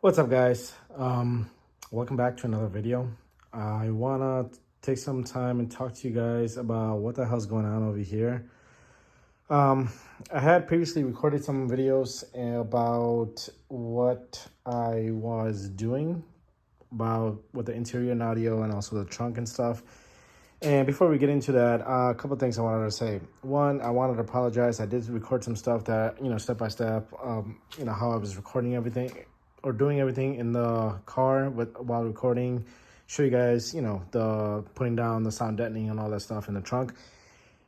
What's up, guys? Welcome back to another video. I wanna take some time and talk to you guys about what the hell's going on over here. Um, I had previously recorded some videos about what I was doing about with the interior and audio and also the trunk and stuff. And before we get into that, a couple of things I wanted to say. One, I wanted to apologize. I did record some stuff that, step by step, how I was recording everything or doing everything in the car while recording. Show you guys, the putting down the sound deadening and all that stuff in the trunk.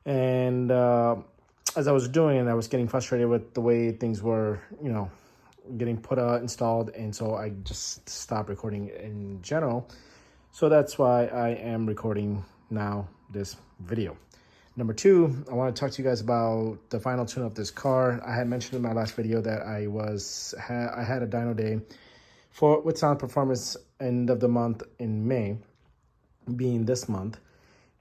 And as I was doing it, I was getting frustrated with the way things were, getting put installed. And so I just stopped recording in general. So that's why I am recording now this video. Number two, I want to talk to you guys about the final tune of this car. I had mentioned in my last video that I had a dyno day with Sound Performance end of the month in May, being this month.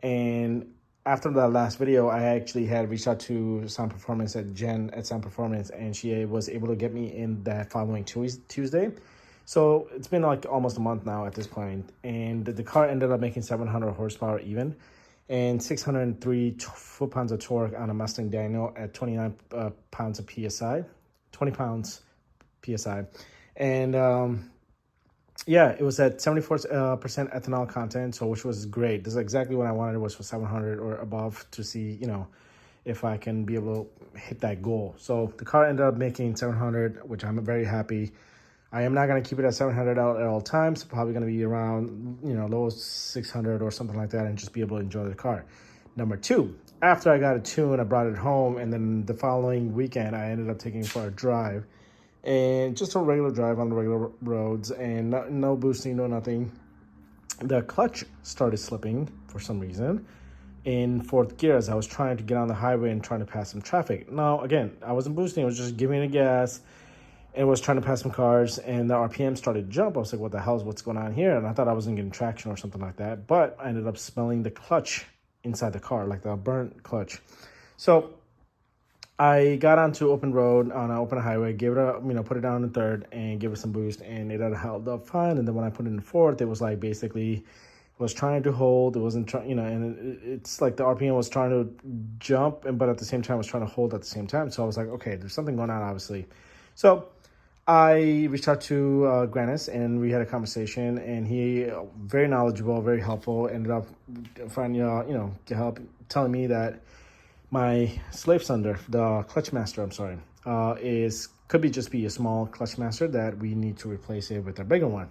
And after that last video, I actually had reached out to Sound Performance at Jen at Sound Performance, and she was able to get me in that following Tuesday. So it's been like almost a month now at this point, and the car ended up making 700 horsepower even, and 603 foot-pounds of torque on a Mustang dyno at 29 pounds of PSI, 20 pounds PSI. And yeah, it was at 74% ethanol content, so which was great. This is exactly what I wanted, was for 700 or above to see, if I can be able to hit that goal. So the car ended up making 700, which I'm very happy. I am not going to keep it at 700 at all times. Probably going to be around, low 600 or something like that, and just be able to enjoy the car. Number two, after I got it tuned, I brought it home, and then the following weekend, I ended up taking it for a drive. And just a regular drive on the regular roads, and no boosting, no nothing. The clutch started slipping for some reason in fourth gear as I was trying to get on the highway and trying to pass some traffic. Now, again, I wasn't boosting. I was just giving it gas and was trying to pass some cars, and the RPM started to jump. I was like, what the hell is what's going on here? And I thought I wasn't getting traction or something like that. But I ended up smelling the clutch inside the car, like the burnt clutch. So I got onto open road on an open highway, gave it put it down in third and give it some boost, and it had held up fine. And then when I put it in fourth, it was like basically was trying to hold. It wasn't trying, and it's like the RPM was trying to jump, but at the same time was trying to hold at the same time. So I was like, okay, there's something going on, obviously. So I reached out to Granis, and we had a conversation, and he very knowledgeable, very helpful. Ended up finding to help telling me that my slave sunder, the clutch master, could just be a small clutch master that we need to replace it with a bigger one.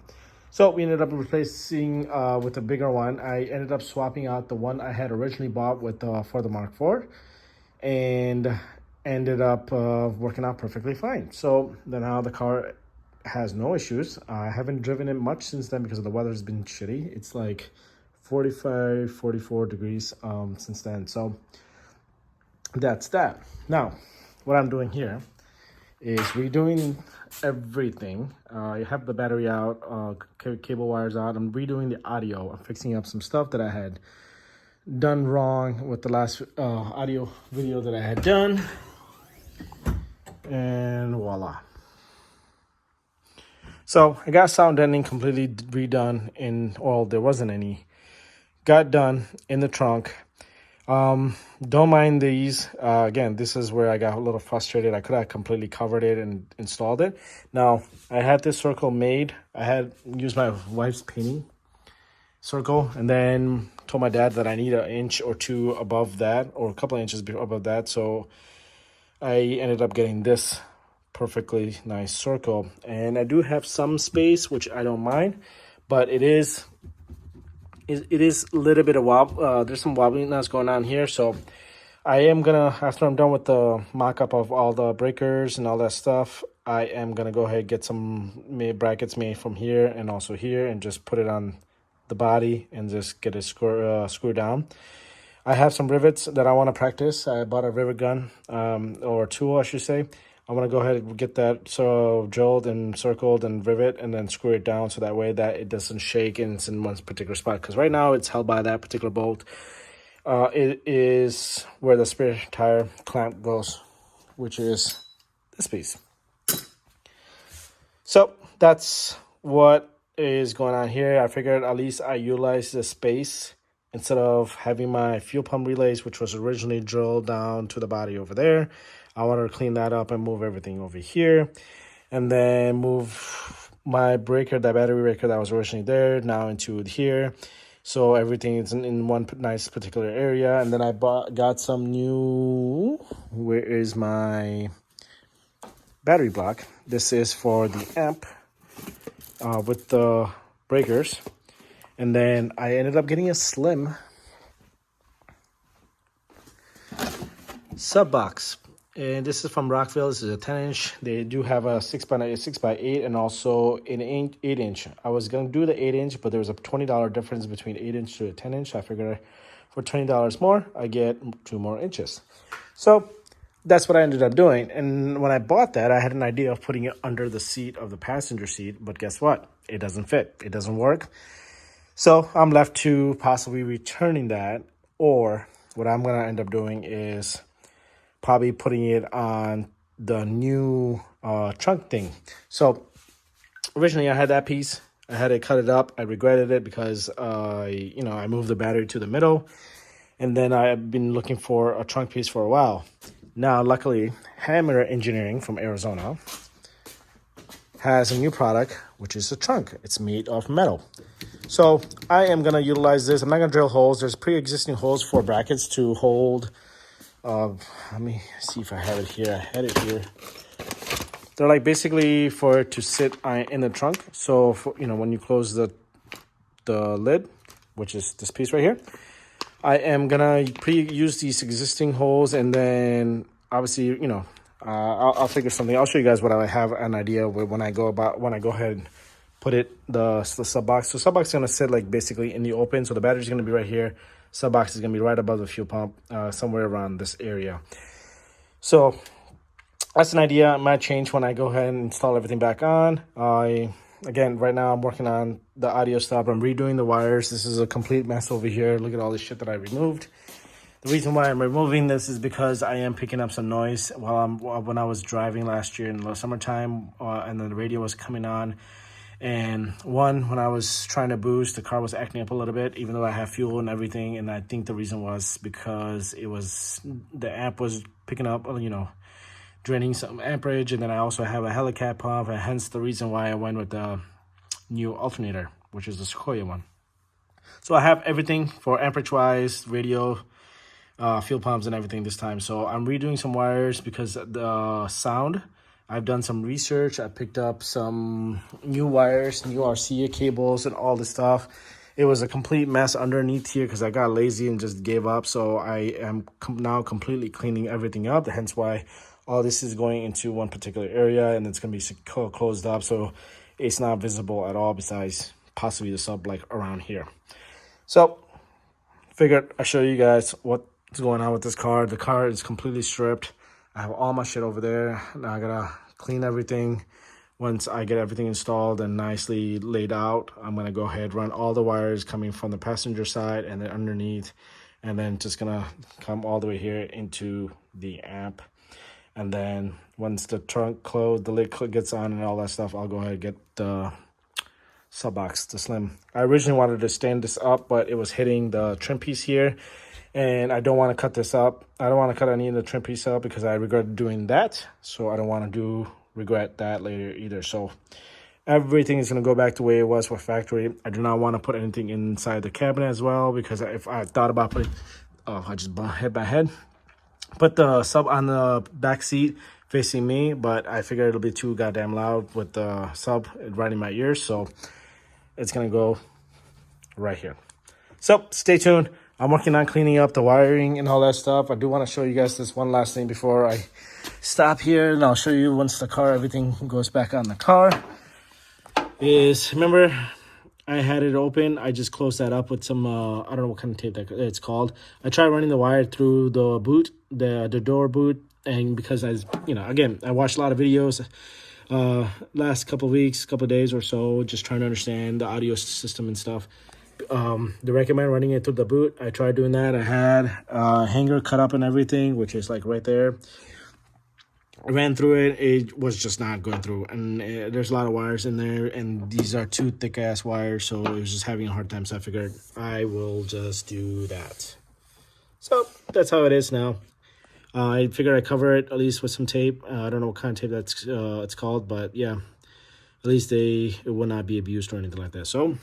So we ended up replacing with a bigger one. I ended up swapping out the one I had originally bought with for the Mark IV, and ended up working out perfectly fine. So then now the car has no issues. I haven't driven it much since then because the weather's been shitty. It's like 45, 44 degrees since then. So that's that. Now, what I'm doing here is redoing everything. I have the battery out, cable wires out. I'm redoing the audio. I'm fixing up some stuff that I had done wrong with the last audio video that I had done. And voila. So I got sound deadening completely redone there wasn't any. Got done in the trunk. Don't mind these. Again, this is where I got a little frustrated. I could have completely covered it and installed it. Now, I had this circle made. I had used my wife's painting circle, and then told my dad that I need an inch or two above that, or a couple of inches above that. So I ended up getting this perfectly nice circle. And I do have some space, which I don't mind, but it is a little bit of wobble. There's some wobbliness going on here. So I am going to, after I'm done with the mock-up of all the breakers and all that stuff, I am going to go ahead and get some brackets made from here and also here, and just put it on the body and just get it screw down. I have some rivets that I want to practice. I bought a rivet gun, or tool, I should say. I want to go ahead and get that drilled and circled and rivet, and then screw it down so that way that it doesn't shake and it's in one particular spot. Because right now it's held by that particular bolt. It is where the spare tire clamp goes, which is this piece. So that's what is going on here. I figured at least I utilize the space instead of having my fuel pump relays, which was originally drilled down to the body over there. I wanted to clean that up and move everything over here, and then move my breaker, that battery breaker that was originally there, now into here. So everything is in one nice particular area. And then I got some new, where is my battery block? This is for the amp with the breakers. And then I ended up getting a slim sub box. And this is from Rockville. This is a 10-inch. They do have a 6x8 and also an 8-inch. I was going to do the 8-inch, but there was a $20 difference between 8-inch to a 10-inch. I figured for $20 more, I get 2 more inches. So that's what I ended up doing. And when I bought that, I had an idea of putting it under the seat of the passenger seat. But guess what? It doesn't fit. It doesn't work. So I'm left to possibly returning that. Or what I'm going to end up doing is probably putting it on the new trunk thing. So originally I had that piece. I had to cut it up. I regretted it because I moved the battery to the middle, and then I've been looking for a trunk piece for a while. Now, luckily, Hammer Engineering from Arizona has a new product, which is a trunk. It's made of metal. So I am gonna utilize this. I'm not gonna drill holes. There's pre-existing holes for brackets to hold. Let me see if I have it here. I had it here. They're like basically for it to sit in the trunk. So for, when you close the lid, which is this piece right here, I am gonna use these existing holes, and then obviously I'll figure something. I'll show you guys what I have an idea with when I go ahead and put it the sub box. So sub box is gonna sit like basically in the open. So the battery's gonna be right here. Sub box is going to be right above the fuel pump, somewhere around this area. So that's an idea. It might change when I go ahead and install everything back on. Again, right now I'm working on the audio stuff. I'm redoing the wires. This is a complete mess over here. Look at all this shit that I removed. The reason why I'm removing this is because I am picking up some noise when I was driving last year in the summertime, and then the radio was coming on. And when I was trying to boost, the car was acting up a little bit, even though I have fuel and everything. And I think the reason was because the amp was picking up, draining some amperage. And then I also have a helicat pump, and hence the reason why I went with the new alternator, which is the Sequoia one. So I have everything for amperage-wise, radio, fuel pumps, and everything this time. So I'm redoing some wires because the sound. I've done some research. I picked up some new wires, new RCA cables, and all this stuff. It was a complete mess underneath here because I got lazy and just gave up. So I am now completely cleaning everything up. Hence why all this is going into one particular area, and it's going to be closed up. So it's not visible at all besides possibly the sub like around here. So figured I'll show you guys what's going on with this car. The car is completely stripped. I have all my shit over there. Now I gotta clean everything. Once I get everything installed and nicely laid out, I'm gonna go ahead, run all the wires coming from the passenger side and then underneath, and then just gonna come all the way here into the amp. And then once the trunk closed, the lid gets on and all that stuff, I'll go ahead and get the sub box, the slim. I originally wanted to stand this up, but it was hitting the trim piece here. And I don't want to cut this up. I don't want to cut any of the trim piece up because I regret doing that. So I don't want to regret that later either. So everything is going to go back the way it was for factory. I do not want to put anything inside the cabinet as well, because if I thought about putting, I just hit my head. Put the sub on the back seat facing me, but I figured it'll be too goddamn loud with the sub right in my ears. So it's going to go right here. So stay tuned. I'm working on cleaning up the wiring and all that stuff. I do want to show you guys this one last thing before I stop here, and I'll show you once everything goes back on the car. Remember, I had it open. I just closed that up with some, I don't know what kind of tape that it's called. I tried running the wire through the boot, the door boot, and because again, I watched a lot of videos last couple of weeks, couple of days or so, just trying to understand the audio system and stuff. They recommend running it through the boot. I tried doing that. I had a hanger cut up and everything, which is like right there. I ran through it. It was just not going through. And there's a lot of wires in there. And these are two thick-ass wires. So it was just having a hard time. So I figured I will just do that. So that's how it is now. I figured I'd cover it at least with some tape. I don't know what kind of tape that's it's called. But yeah, at least it will not be abused or anything like that. So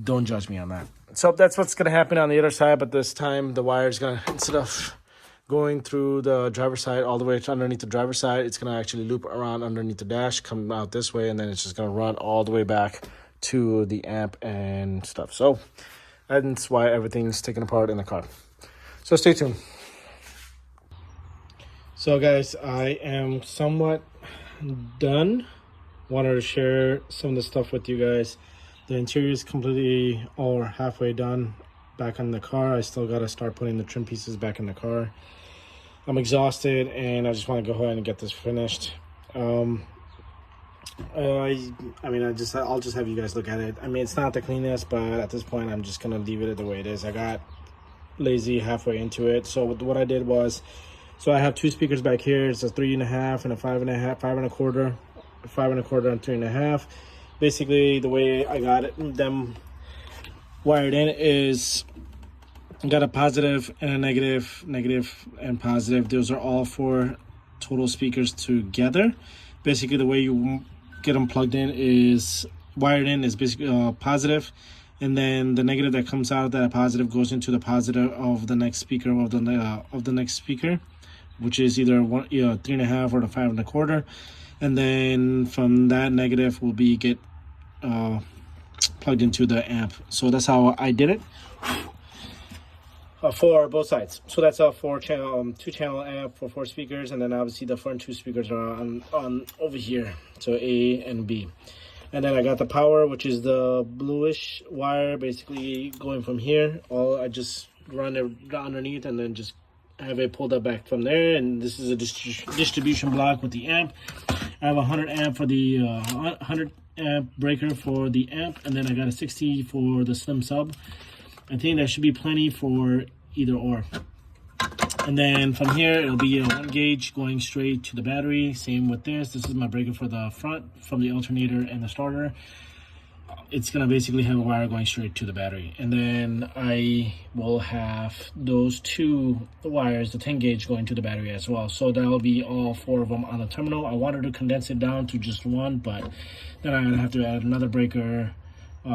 don't judge me on that. So that's what's going to happen on the other side. But this time the wire is going to, instead of going through the driver's side all the way to underneath the driver's side, it's going to actually loop around underneath the dash, come out this way, and then it's just going to run all the way back to the amp and stuff. So that's why everything's taken apart in the car. So stay tuned. So guys, I am somewhat done. Wanted to share some of the stuff with you guys. The interior is completely or halfway done back on the car. I still got to start putting the trim pieces back in the car. I'm exhausted and I just want to go ahead and get this finished. I'll just have you guys look at it. I mean, it's not the cleanest, but at this point I'm just gonna leave it the way it is. I got lazy halfway into it. So what I did was, so I have two speakers back here. It's a 3.5 and a 5.5, 5.25, 5.25 and 3.5. Basically the way I got them wired in is got a positive and a negative, negative and positive. Those are all four total speakers together. Basically the way you get them plugged in is wired in is basically positive, and then the negative that comes out of that positive goes into the positive of the next speaker of the next speaker, which is either 3.5 or the 5.25, and then from that negative will be get plugged into the amp. So that's how I did it for both sides. So that's a 2-channel amp for 4 speakers, and then obviously the front 2 speakers are on over here, so A and B. And then I got the power, which is the bluish wire, basically going from here. I just run it underneath and then just have it pulled up back from there. And this is a distribution block with the amp. I have a 100 amp for the 100 amp breaker for the amp, and then I got a 60 for the slim sub. I think that should be plenty for either or. And then from here, it'll be a 1 gauge going straight to the battery. Same with this. This is my breaker for the front from the alternator and the starter. It's going to basically have a wire going straight to the battery. And then I will have those 2 wires, the 10 gauge going to the battery as well. So that'll be all 4 of them on the terminal. I wanted to condense it down to just 1, but then I'm going to have to add another breaker,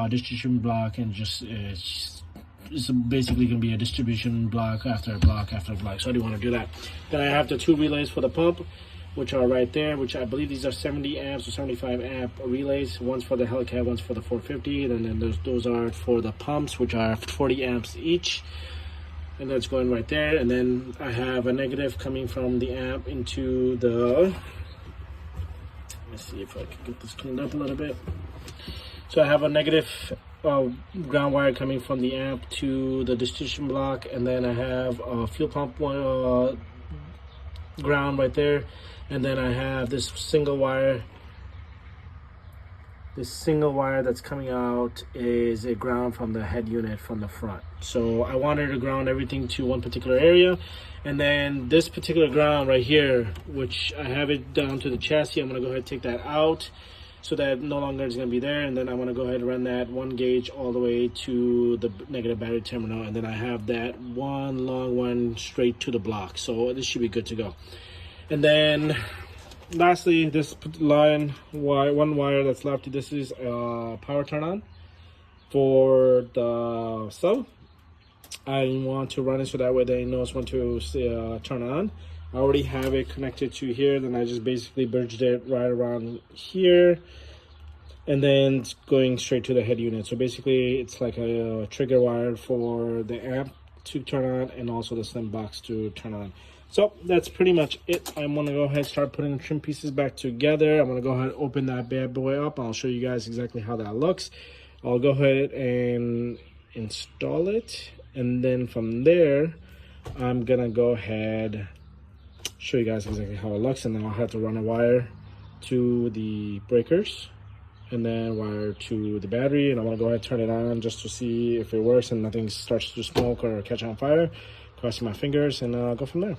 distribution block, and it's basically going to be a distribution block after block after block. So I didn't want to do that. Then I have the 2 relays for the pump, which are right there, which I believe these are 70 amps or 75 amp relays. One's for the Hellcat, one's for the 450, and then those are for the pumps, which are 40 amps each. And that's going right there. And then I have a negative coming from the amp into the, let's see if I can get this cleaned up a little bit. So I have a negative ground wire coming from the amp to the distribution block, and then I have a fuel pump ground right there, and then I have this single wire. This single wire that's coming out is a ground from the head unit from the front. So I wanted to ground everything to one particular area, and then this particular ground right here, which I have it down to the chassis, I'm going to go ahead and take that out so that no longer is going to be there. And then I'm going to go ahead and run that 1 gauge all the way to the negative battery terminal, and then I have that one long one straight to the block. So this should be good to go. And then lastly, this one wire that's left, this is a power turn on for the sub. I want to run it so that way they knows when to turn on. I already have it connected to here, then I just basically bridged it right around here, and then it's going straight to the head unit. So basically it's like a trigger wire for the amp to turn on, and also the slim box to turn on. So that's pretty much it. I'm gonna go ahead and start putting the trim pieces back together. I'm gonna go ahead and open that bad boy up. I'll show you guys exactly how that looks. I'll go ahead and install it, and then from there I'm gonna go ahead show you guys exactly how it looks, and then I'll have to run a wire to the breakers and then wire to the battery, and I want to go ahead and turn it on just to see if it works and nothing starts to smoke or catch on fire. Crossing my fingers, and I'll go from there.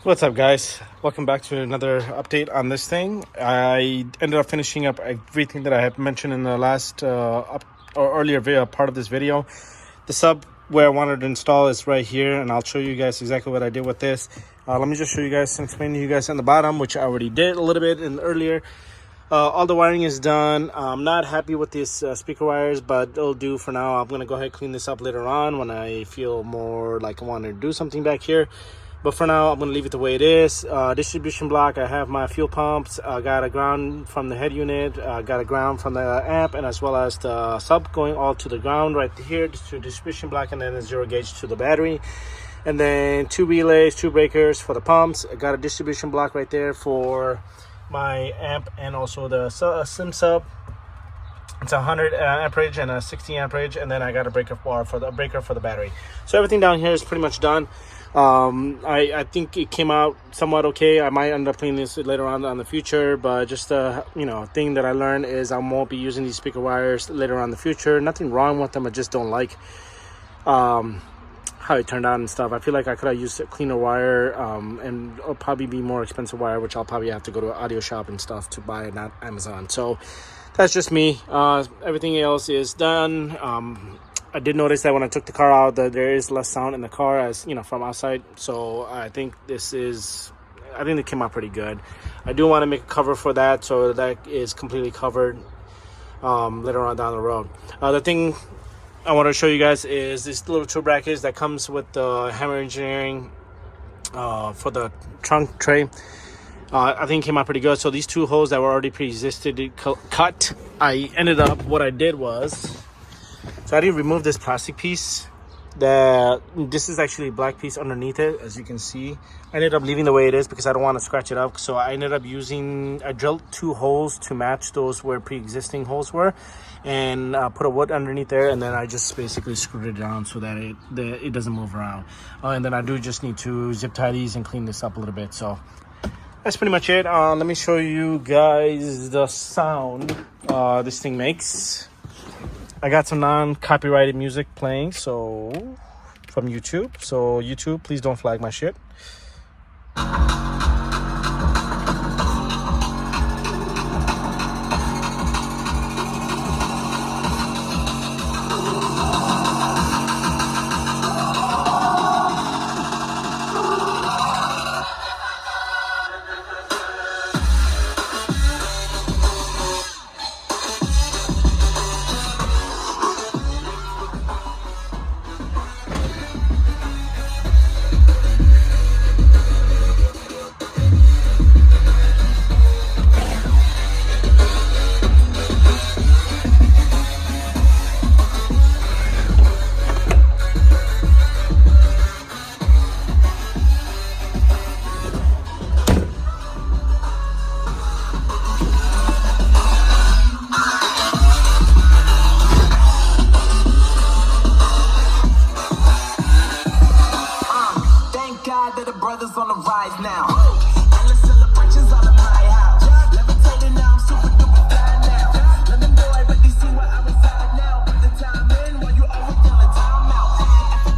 What's up, guys? Welcome back to another update on this thing. I ended up finishing up everything that I had mentioned in the last earlier video, part of this video. The sub where I wanted to install is right here, and I'll show you guys exactly what I did with this. Let me just show you guys and explain to you guys on the bottom, which I already did a little bit in earlier. All the wiring is done. I'm not happy with these speaker wires, but it'll do for now. I'm gonna go ahead and clean this up later on when I feel more like I want to do something back here. But for now, I'm going to leave it the way it is. Distribution block, I have my fuel pumps. I got a ground from the head unit. Got a ground from the amp, and as well as the sub going all to the ground right here to distribution block, and then a 0 gauge to the battery. And then 2 relays, 2 breakers for the pumps. I got a distribution block right there for my amp and also the sim sub. It's 100 amperage and a 60 amperage, and then I got a breaker for the battery. So everything down here is pretty much done. I think it came out somewhat okay. I might end up cleaning this later on in the future, but just thing that I learned is I won't be using these speaker wires later on in the future. Nothing wrong with them, I just don't like how it turned out and stuff. I feel like I could have used a cleaner wire, and it'll probably be more expensive wire, which I'll probably have to go to an audio shop and stuff to buy, not Amazon. So that's just me. Everything else is done. I did notice that when I took the car out that there is less sound in the car, as from outside. So I think it came out pretty good. I do want to make a cover for that, so that is completely covered later on down the road. The thing I want to show you guys is this little tool brackets that comes with the Hammer Engineering for the trunk tray. I think it came out pretty good. So these 2 holes that were already pre-existed cut. What I did was, so I didn't remove this plastic piece. This is actually a black piece underneath it, as you can see. I ended up leaving the way it is because I don't want to scratch it up. So I ended up I drilled 2 holes to match those where pre-existing holes were, and put a wood underneath there, and then I just basically screwed it down so that it doesn't move around. And then I do just need to zip tie these and clean this up a little bit. So that's pretty much it. Let me show you guys the sound this thing makes. I got some non-copyrighted music playing, so from YouTube. So YouTube, please don't flag my shit. On the rise now. Endless celebrations all in my house. Levitating now, I'm super duper fly now. London boy, but they see where I reside now. Put the time in while you always telling time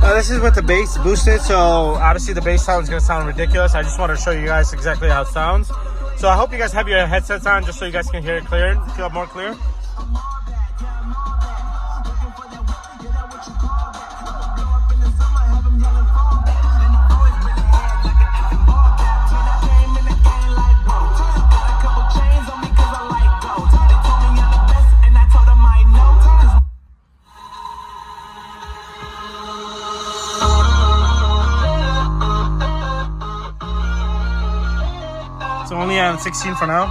out. This is with the bass boosted, so obviously the bass sound is going to sound ridiculous. I just want to show you guys exactly how it sounds. So I hope you guys have your headsets on just so you guys can hear it clear, feel more clear. So only on 16 for now.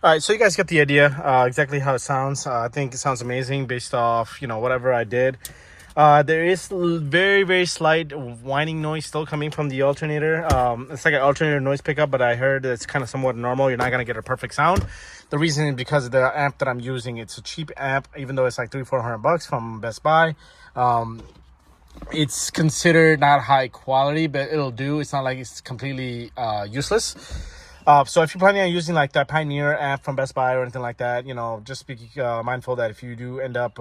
All right, so you guys get the idea exactly how it sounds. I think it sounds amazing based off, whatever I did. There is very, very slight whining noise still coming from the alternator. It's like an alternator noise pickup, but I heard it's kind of somewhat normal. You're not going to get a perfect sound. The reason is because of the amp that I'm using. It's a cheap amp, even though it's like $300-400 from Best Buy. It's considered not high quality, but it'll do. It's not like it's completely useless. So if you're planning on using like that Pioneer amp from Best Buy or anything like that, you know, just be mindful that if you do end up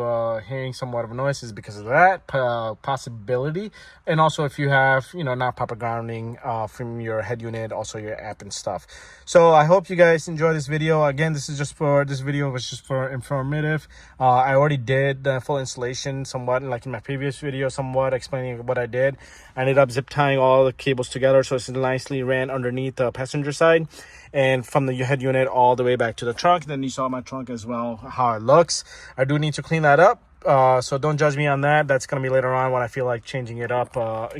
hearing somewhat of a noise, is because of that possibility. And also if you have, you know, not proper grounding from your head unit, also your amp and stuff. So I hope you guys enjoy this video. Again, this video was just for informative. I already did the full installation somewhat, like in my previous video, somewhat explaining what I did. I ended up zip tying all the cables together so it's nicely ran underneath the passenger side, and from the head unit all the way back to the trunk. Then you saw my trunk as well, how it looks. I do need to clean that up, so don't judge me on that. That's going to be later on when I feel like changing it up,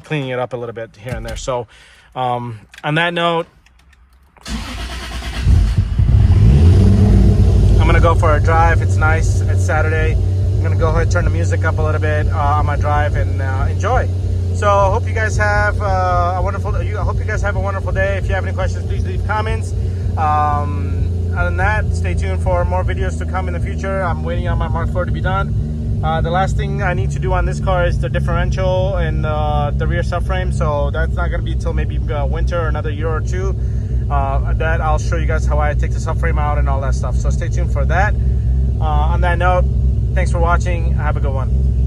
cleaning it up a little bit here and there. So on that note, I'm going to go for a drive. It's nice, it's Saturday. I'm going to go ahead and turn the music up a little bit on my drive and enjoy. So I hope you guys have a wonderful day. If you have any questions, please leave comments. Other than that, stay tuned for more videos to come in the future. I'm waiting on my Mark IV to be done. The last thing I need to do on this car is the differential and the rear subframe. So that's not going to be until maybe winter or another year or two. That I'll show you guys how I take the subframe out and all that stuff. So stay tuned for that. On that note, thanks for watching. Have a good one.